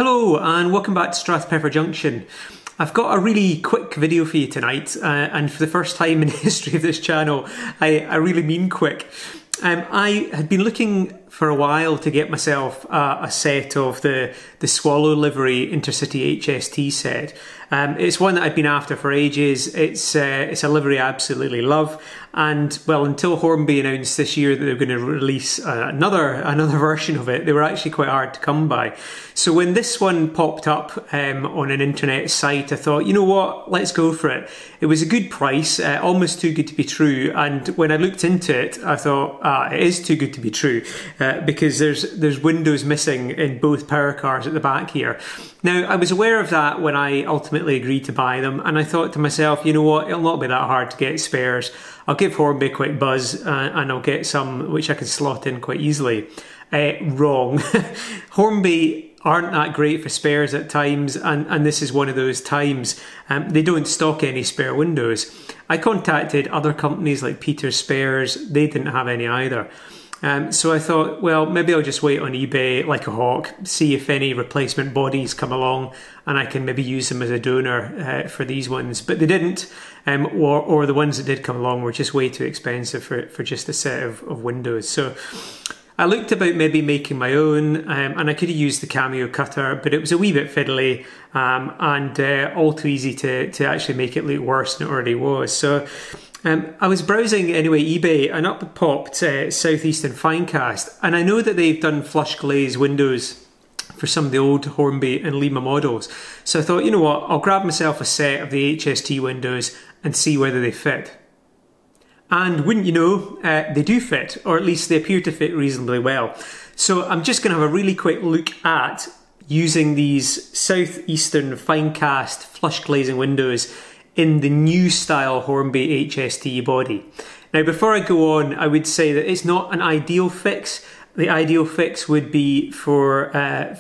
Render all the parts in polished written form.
Hello and welcome back to Strathpeffer Junction. I've got a really quick video for you tonight and for the first time in the history of this channel, I really mean quick. I had been looking for a while to get myself a set of the Swallow livery Intercity HST set. It's one that I've been after for ages. It's a livery I absolutely love, and well, until Hornby announced this year that they're going to release another version of it, they were actually quite hard to come by. So when this one popped up on an internet site, I thought, you know what, let's go for it. It was a good price, almost too good to be true, and when I looked into it, I thought, it is too good to be true, because there's windows missing in both power cars at the back here. Now, I was aware of that when I ultimately agreed to buy them, and I thought to myself, you know what, it'll not be that hard to get spares. I'll give Hornby a quick buzz and I'll get some which I can slot in quite easily. Wrong. Hornby aren't that great for spares at times, and this is one of those times. They don't stock any spare windows. I contacted other companies like Peter's Spares, they didn't have any either. So I thought, well, maybe I'll just wait on eBay like a hawk, see if any replacement bodies come along and I can maybe use them as a donor for these ones. But they didn't, or the ones that did come along were just way too expensive for just a set of windows. So I looked about maybe making my own, and I could have used the Cameo cutter, but it was a wee bit fiddly and all too easy to actually make it look worse than it already was. So I was browsing anyway eBay, and up popped South Eastern Finecast, and I know that they've done flush glaze windows for some of the old Hornby and Lima models. So I thought, you know what, I'll grab myself a set of the HST windows and see whether they fit. And wouldn't you know, they do fit, or at least they appear to fit reasonably well. So I'm just going to have a really quick look at using these South Eastern Finecast flush glazing windows in the new style Hornby HST body. Now, before I go on, I would say that it's not an ideal fix. The ideal fix would be for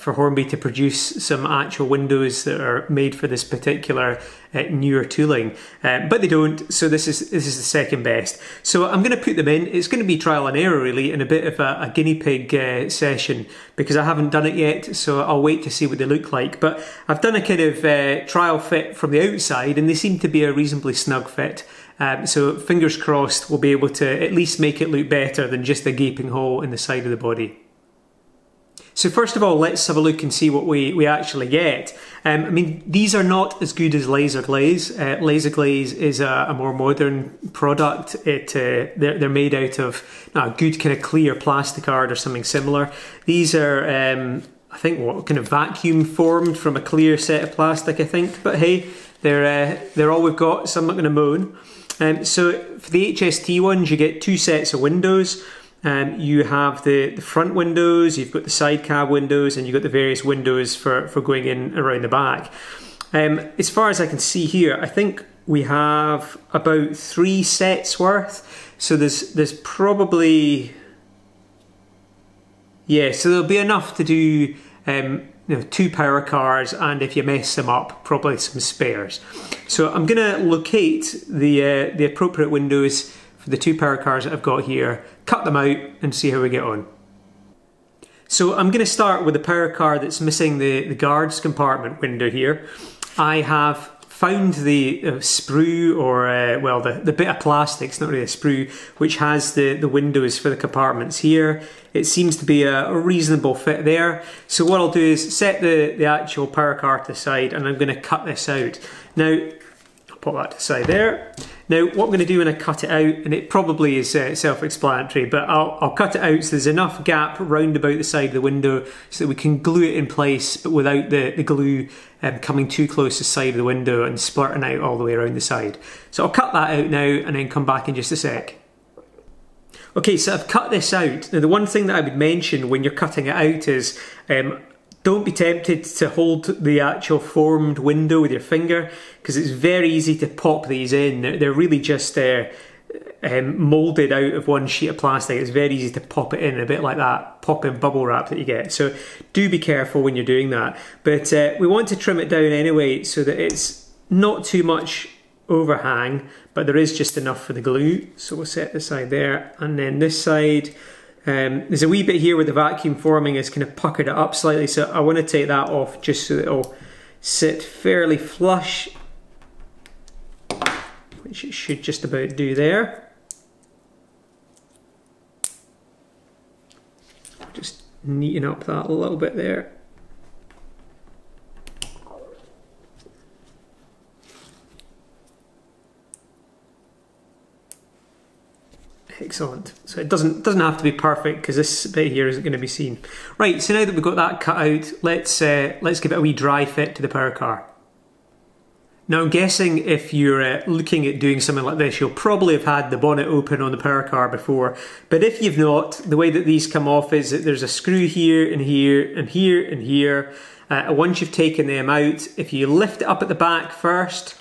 Hornby to produce some actual windows that are made for this particular newer tooling, but they don't. So this is the second best. So I'm going to put them in. It's going to be trial and error really, and a bit of a guinea pig session, because I haven't done it yet. So I'll wait to see what they look like. But I've done a kind of trial fit from the outside, and they seem to be a reasonably snug fit. So fingers crossed we'll be able to at least make it look better than just a gaping hole in the side of the body. So first of all, let's have a look and see what we actually get. I mean, these are not as good as Laser Glaze. Laser Glaze is a more modern product. They're made out of a good kind of clear plasticard or something similar. These are, I think, what kind of vacuum formed from a clear set of plastic, I think. But hey, they're all we've got, so I'm not going to moan. So for the HST ones, you get two sets of windows. You have the front windows, you've got the side cab windows, and you've got the various windows for going in around the back. As far as I can see here, I think we have about 3 sets worth. So there's probably, yeah, so there'll be enough to do 2 power cars, and if you mess them up, probably some spares. So I'm going to locate the appropriate windows for the 2 power cars that I've got here, cut them out and see how we get on. So I'm going to start with the power car that's missing the guards compartment window here. I have found the sprue, or well, the bit of plastic, it's not really a sprue, which has the windows for the compartments here. It seems to be a reasonable fit there. So what I'll do is set the actual power car to the side, and I'm going to cut this out. Now, I'll put that to the side there. Now, what I'm going to do when I cut it out, and it probably is self-explanatory, but I'll cut it out so there's enough gap round about the side of the window so that we can glue it in place, but without the glue coming too close to the side of the window and splurting out all the way around the side. So I'll cut that out now and then come back in just a sec. Okay, so I've cut this out. Now, the one thing that I would mention when you're cutting it out is don't be tempted to hold the actual formed window with your finger, because it's very easy to pop these in. They're really just moulded out of one sheet of plastic. It's very easy to pop it in, a bit like that pop-in bubble wrap that you get. So do be careful when you're doing that. But we want to trim it down anyway so that it's not too much overhang, but there is just enough for the glue. So we'll set this side there, and then this side, There's a wee bit here where the vacuum forming has kind of puckered it up slightly, so I want to take that off just so that it'll sit fairly flush, which it should just about do there. Just neaten up that a little bit there. Excellent. So it doesn't have to be perfect because this bit here isn't going to be seen. Right, so now that we've got that cut out, let's give it a wee dry fit to the power car. Now I'm guessing if you're looking at doing something like this, you'll probably have had the bonnet open on the power car before, but if you've not, the way that these come off is that there's a screw here and here and here and here. Once you've taken them out, if you lift it up at the back first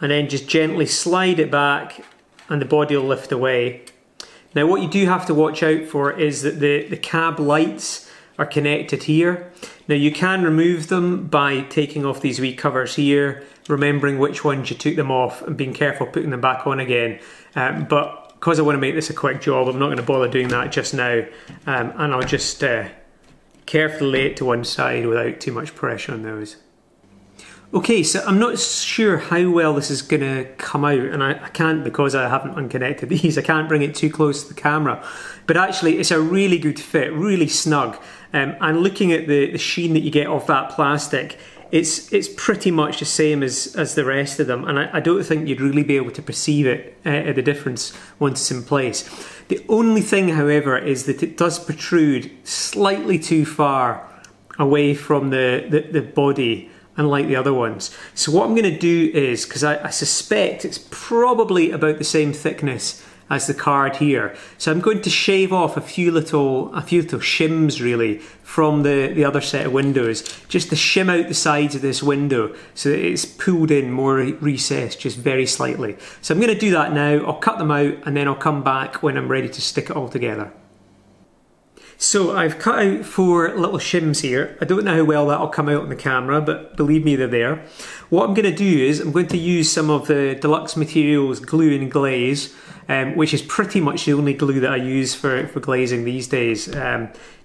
and then just gently slide it back, and the body will lift away. Now what you do have to watch out for is that the cab lights are connected here. Now you can remove them by taking off these wee covers here, remembering which ones you took them off and being careful putting them back on again. But because I want to make this a quick job, I'm not going to bother doing that just now, and I'll just carefully lay it to one side without too much pressure on those. Okay, so I'm not sure how well this is going to come out, and I can't because I haven't unconnected these. I can't bring it too close to the camera, but actually it's a really good fit, really snug. And looking at the sheen that you get off that plastic, it's pretty much the same as the rest of them, and I don't think you'd really be able to perceive it, the difference once it's in place. The only thing, however, is that it does protrude slightly too far away from the body, unlike the other ones. So what I'm going to do is, because I suspect it's probably about the same thickness as the card here, so I'm going to shave off a few little shims really from the other set of windows, just to shim out the sides of this window so that it's pulled in more recessed just very slightly. So I'm going to do that now. I'll cut them out and then I'll come back when I'm ready to stick it all together. So I've cut out 4 little shims here. I don't know how well that'll come out on the camera, but believe me, they're there. What I'm going to do is I'm going to use some of the Deluxe Materials glue and glaze, which is pretty much the only glue that I use for glazing these days,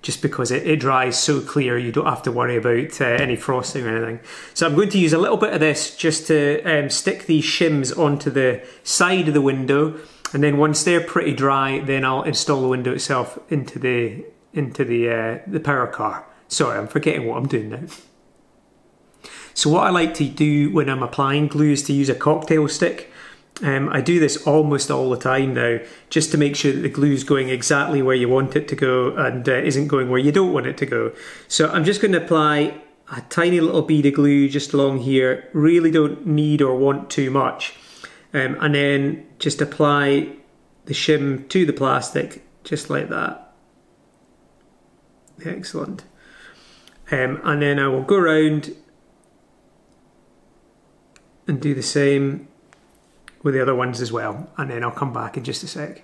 just because it dries so clear you don't have to worry about any frosting or anything. So I'm going to use a little bit of this just to stick these shims onto the side of the window, and then once they're pretty dry, then I'll install the window itself into the power car. Sorry, I'm forgetting what I'm doing now. So what I like to do when I'm applying glue is to use a cocktail stick. I do this almost all the time now, just to make sure that the glue is going exactly where you want it to go and isn't going where you don't want it to go. So I'm just going to apply a tiny little bead of glue just along here. Really don't need or want too much. And then just apply the shim to the plastic, just like that. Excellent. And then I will go around and do the same with the other ones as well, and then I'll come back in just a sec.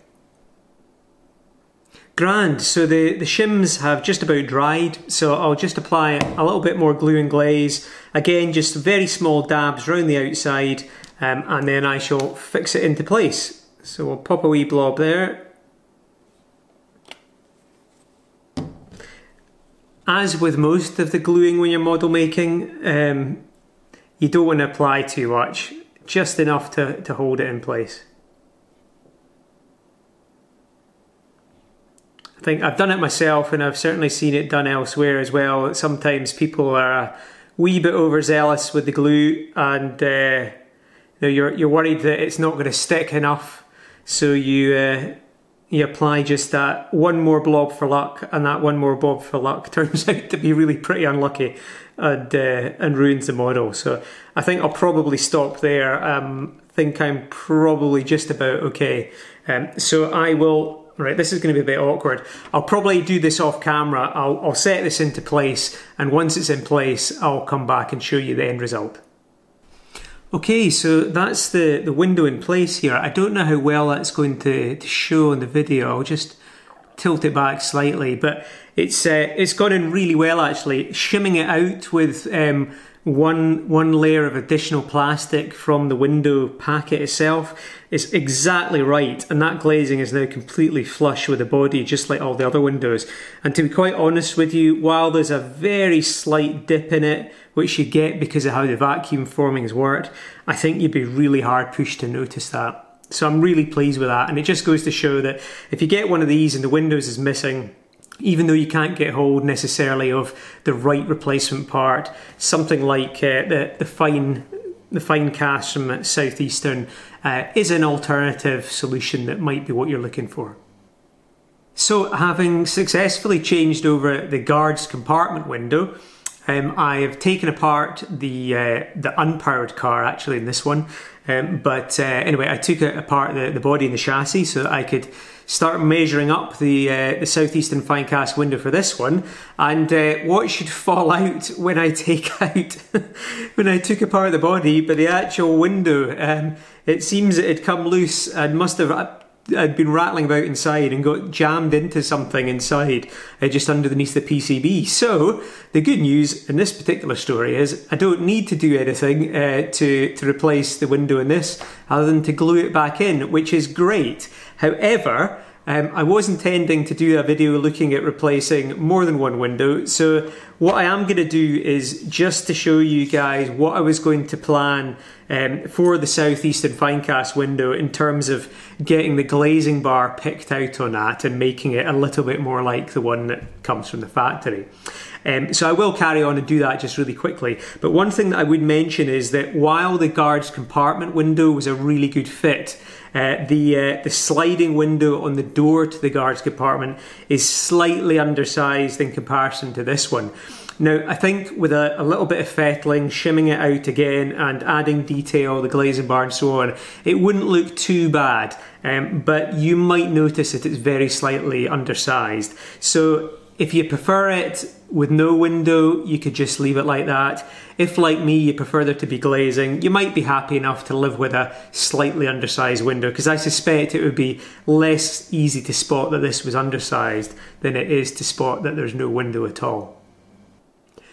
Grand, so the shims have just about dried, so I'll just apply a little bit more glue and glaze. Again, just very small dabs around the outside, and then I shall fix it into place. So we'll pop a wee blob there. As with most of the gluing when you're model making, you don't want to apply too much, just enough to hold it in place. I think I've done it myself, and I've certainly seen it done elsewhere as well. Sometimes people are a wee bit overzealous with the glue, and you're worried that it's not going to stick enough, so you apply just that one more blob for luck, and that one more blob for luck turns out to be really pretty unlucky and ruins the model. So I think I'll probably stop there. I think I'm probably just about okay. So I will, right, this is going to be a bit awkward. I'll probably do this off camera. I'll set this into place, and once it's in place, I'll come back and show you the end result. Okay, so that's the window in place here. I don't know how well that's going to show in the video. I'll just tilt it back slightly, but it's gone in really well actually. Shimming it out with one layer of additional plastic from the window packet itself is exactly right, and that glazing is now completely flush with the body, just like all the other windows. And to be quite honest with you, while there's a very slight dip in it, which you get because of how the vacuum formings worked, I think you'd be really hard pushed to notice that. So I'm really pleased with that, and it just goes to show that if you get one of these and the windows is missing, even though you can't get hold necessarily of the right replacement part, something like the Finecast from South Eastern is an alternative solution that might be what you're looking for. So having successfully changed over the guard's compartment window, I have taken apart the unpowered car actually in this one, but anyway, I took apart the body and the chassis so that I could start measuring up the South Eastern Finecast window for this one, and what should fall out when I take out when I took apart the body, but the actual window, it seems it had come loose and must have I'd been rattling about inside and got jammed into something inside just underneath the PCB. So the good news in this particular story is I don't need to do anything to replace the window in this other than to glue it back in, which is great. However, I was intending to do a video looking at replacing more than one window, so what I am going to do is just to show you guys what I was going to plan for the South Eastern Finecast window in terms of getting the glazing bar picked out on that and making it a little bit more like the one that comes from the factory. So I will carry on and do that just really quickly. But one thing that I would mention is that while the guard's compartment window was a really good fit, the sliding window on the door to the guard's compartment is slightly undersized in comparison to this one. Now, I think with a little bit of fettling, shimming it out again and adding detail, the glazing bar and so on, it wouldn't look too bad, but you might notice that it's very slightly undersized. So if you prefer it with no window, you could just leave it like that. If, like me, you prefer there to be glazing, you might be happy enough to live with a slightly undersized window, because I suspect it would be less easy to spot that this was undersized than it is to spot that there's no window at all.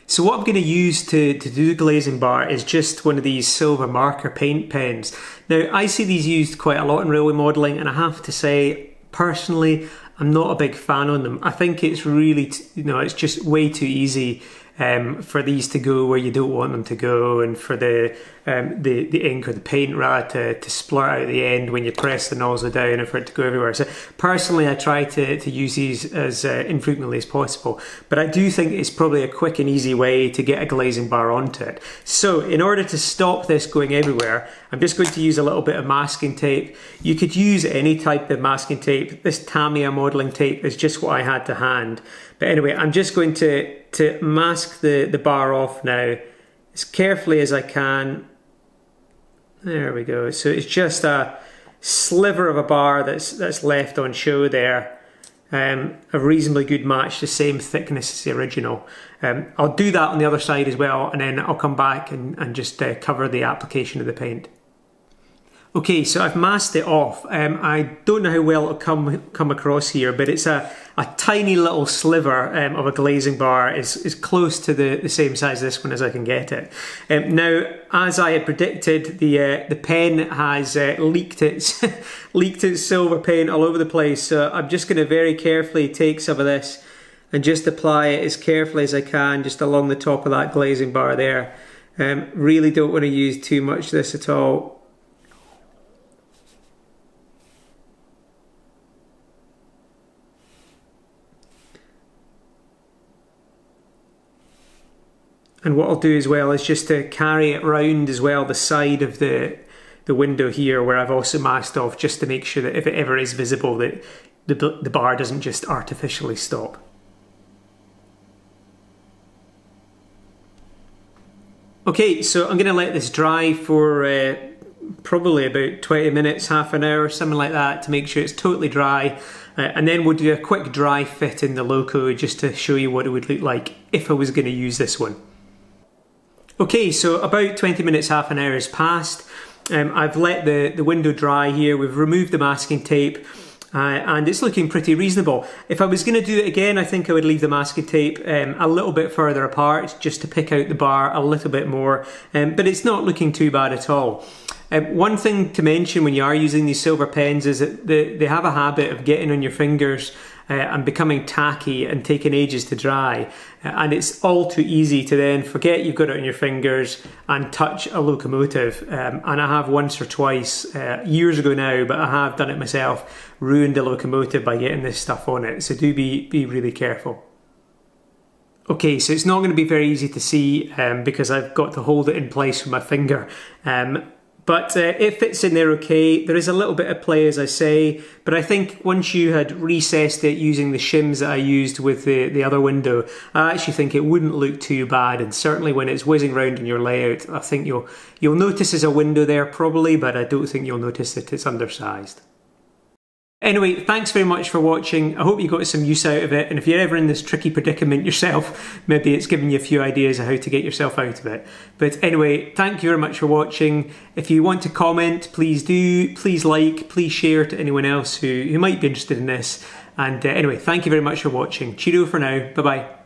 So what I'm going to use to do the glazing bar is just one of these silver marker paint pens. Now, I see these used quite a lot in railway modelling, and I have to say, personally, I'm not a big fan on them. I think it's really, it's just way too easy for these to go where you don't want them to go, and for the ink or the paint rather to splurt out the end when you press the nozzle down and for it to go everywhere. So personally, I try to use these as infrequently as possible, but I do think it's probably a quick and easy way to get a glazing bar onto it. So in order to stop this going everywhere, I'm just going to use a little bit of masking tape. You could use any type of masking tape. This Cameo modelling tape is just what I had to hand. But anyway, I'm just going to mask the bar off now as carefully as I can. There we go. So it's just a sliver of a bar that's left on show there. A reasonably good match, the same thickness as the original. I'll do that on the other side as well, and then I'll come back and just cover the application of the paint. Okay, so I've masked it off. I don't know how well it'll come across here, but it's a tiny little sliver of a glazing bar. Is close to the same size as this one as I can get it. Now, as I had predicted, the pen has leaked its silver paint all over the place. So I'm just going to very carefully take some of this and just apply it as carefully as I can, just along the top of that glazing bar there. Really don't want to use too much of this at all. And what I'll do as well is just to carry it round as well the side of the window here where I've also masked off, just to make sure that if it ever is visible that the bar doesn't just artificially stop. Okay, so I'm going to let this dry for probably about 20 minutes, half an hour, something like that, to make sure it's totally dry. And then we'll do a quick dry fit in the loco just to show you what it would look like if I was going to use this one. Okay, so about 20 minutes, half an hour has passed. I've let the window dry here. We've removed the masking tape. and it's looking pretty reasonable. If I was going to do it again, I think I would leave the masking tape a little bit further apart just to pick out the bar a little bit more, but it's not looking too bad at all. One thing to mention when you are using these silver pens is that they have a habit of getting on your fingers and becoming tacky and taking ages to dry, and it's all too easy to then forget you've got it on your fingers and touch a locomotive. And I have once or twice, years ago now, but I have done it myself, ruined a locomotive by getting this stuff on it, so do be really careful. Okay, so it's not going to be very easy to see because I've got to hold it in place with my finger. But it fits in there okay. There is a little bit of play, as I say, but I think once you had recessed it using the shims that I used with the other window, I actually think it wouldn't look too bad, and certainly when it's whizzing around in your layout, I think you'll notice there's a window there probably, but I don't think you'll notice that it's undersized. Anyway, thanks very much for watching. I hope you got some use out of it, and if you're ever in this tricky predicament yourself, maybe it's given you a few ideas of how to get yourself out of it. But anyway, thank you very much for watching. If you want to comment, please do. Please like, please share to anyone else who might be interested in this. And anyway, thank you very much for watching. Cheerio for now. Bye-bye.